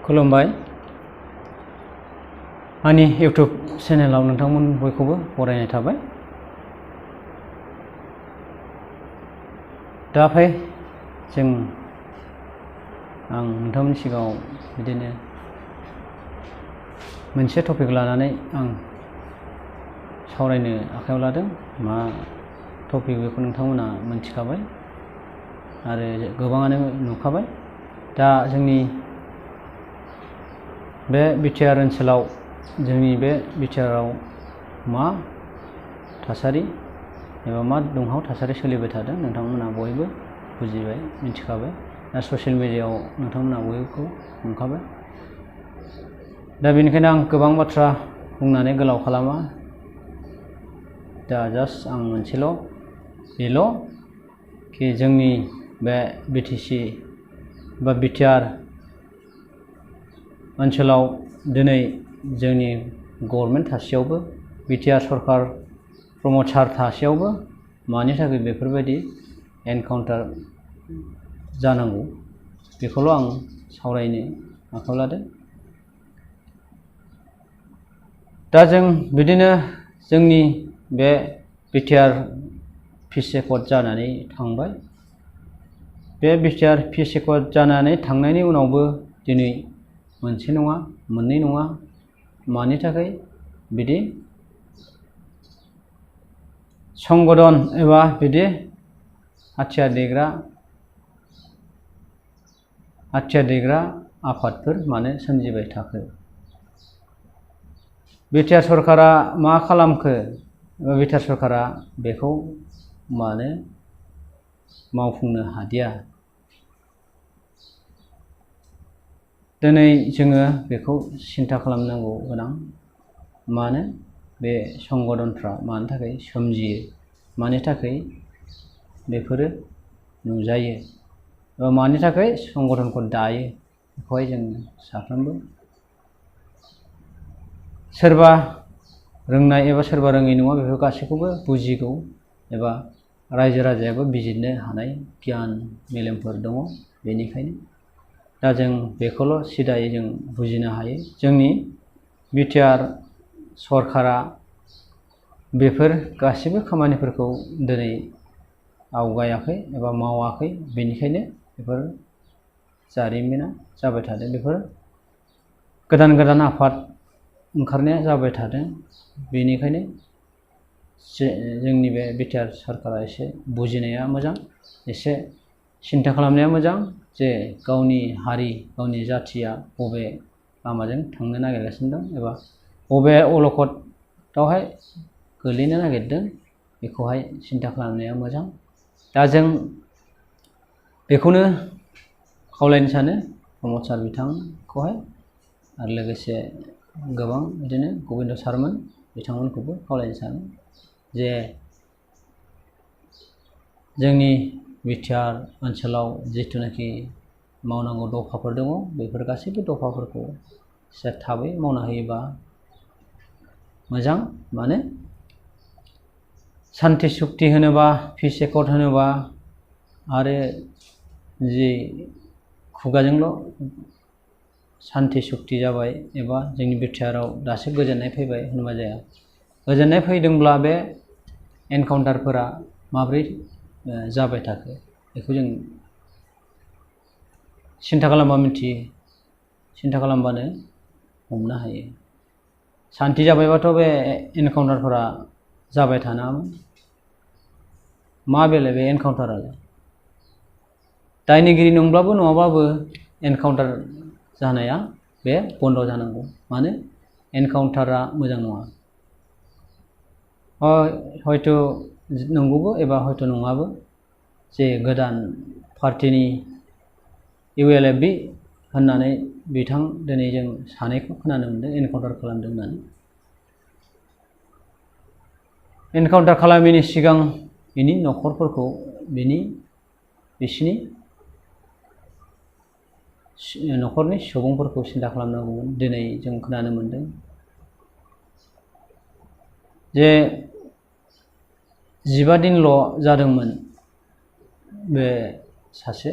खुलुमबाय आंनि इउट्युब चेनेलाव नोंथांमोन बयखौबो बरायनाय थाबाय। दा फै आं नोंथांमोननि सिगाङाव बिदिनो मोनसे टपिक लानानै आं सावरायनो आखायाव लादों। मा टपिक बेखौ नोंथांमोना मिथिखाबाय आरो गोबाङानो नुखाबाय। दा जोंनि बे बिटिआर ओनसोलाव मा थासारि एबा मा दुंहाव थासारि सोलिबाय थादों नोंथांमोना बयबो बुजिबाय, मिथिखाबाय। दा ससियेल मिडियायाव नोंथांमोना बयबो नुखाबाय। दा बेनिखायनो आं गोबां बाथ्रा बुंनानै गोलाव खालामा। दा जास्ट आं बेल' कि जोंनि बे बिटिसि बा बिटिआर ओनसोलाव दिनै जोंनि गभर्नमेन्ट थासेयावबो बिटिआर सरकार प्रमटार थासेयावबो मानि थाखाय बेफोरबायदि एनकाउन्टार जानांगौ बेखौल' आं सावरायनो आखायाव लादों। दा जों बिदिनो जोंनि बे बिटिआर पिस एकर्ड जानानै थांबाय। बे बिटिआर पिस एकर्ड जानानै थांनायनि उनावबो दिनै मोनसे नङा मोननै नङा मानि थाखाय बिदि संगठन एबा बिदि हाथियार दैग्रा आफादफोर मानो सोमजिबाय थाखो? बिटिआर सरकारा मा खालामखो? बिटिआर सरकारा बेखौ मानो मावफुंनो हादिया? दिनै जोङो बेखौ सिन्था खालामनांगौ गोनां। मानो बे संगठनफ्रा मानि थाखाय सोमजियो, मानि थाखाय बेफोरो नुजायो एबा मानि थाखाय संगठनखौ दायो, बेखौहाय जों साफ्रोमबो सोरबा रोंनाय एबा सोरबा रोङै नङा, बेफोर गासैखौबो बुजिगौ एबा रायजो राजायाबो बिजिरनो हानाय गियान मेलेमफोर दङ। बेनिखायनो दा जों बेखौल' सिदायै जों बुजिनो हायो। जोंनि बिटिआर सरकारा बेफोर गासैबो खामानिफोरखौ दिनै आवगायाखै एबा मावाखै। बेनिखायनो बेफोर जारिमिना जाबाय थादों। बेफोर गोदान आफाद ओंखारनाया जाबाय थादों। बेनिखायनो जोंनि बे बिटिआर सरकारा एसे बुजिनाया मोजां, एसे सिन्था खालामनाया मोजां जे गावनि हारि, गावनि जाथिया बबे लामाजों थांनो नागिरगासिनो दं एबा बबे अलखदावहाय गोलैनो नागिरदों, बेखौहाय सिन्था खालामनाया मोजां। दा जों बेखौनो खावलायनो सानो प्रमद सार बिथांखौहाय आरो लोगोसे गोबां बिदिनो गबिन्द सारमोन बिथांमोनखौबो खावलायनो सानो जे जोंनि बिटिआर ओनसोलाव जिथुनाखि मावनांगौ दफाफोर दङ, बेफोर गासैबो दफाफोरखौ थाबै मावना होयोबा मोजां। मानो सान्ति सुक्ति होनोबा, पिस एकर्ड होनोबा आरो जि खुगाजोंल' सान्ति सुक्ति जाबाय एबा जोंनि बिटिआराव दासो गोजोननाय फैबाय होनबा जाया। गोजोननाय फैदोंब्ला बे एनकाउन्टारफोरा माब्रै जाबाय थाखो बेखौ जों सिन्था खालामबा मिथियो, सिन्था खालामबानो हमनो हायो। सान्ति जाबायबाथ' बे एनकाउन्टारफोरा जाबाय थानाङामोन। मा बेलाय बे एनकाउन्टारालाय? दायनिगिरि नंब्लाबो नङाबाबो एनकाउन्टार जानाया बे बन्द' जानांगौ। मानो एनकाउन्टारा मोजां नङा। हयथ' नंगौबो एबा हयथ' नङाबो जे गोदान पार्टिनि ULFB होननानै दिनै जों सानैखौ खोनानो मोनदों एनकाउन्टार खालामदों होननानै। एनकाउन्टार खालामैनि सिगां बिनि न'खरफोरखौ बिसिनि न'खरनि सुबुंफोरखौ सिन्था खालामनांगौमोन। दिनै जों खोनानो मोनदों जे 15 दिनल' जादोंमोन बे सासे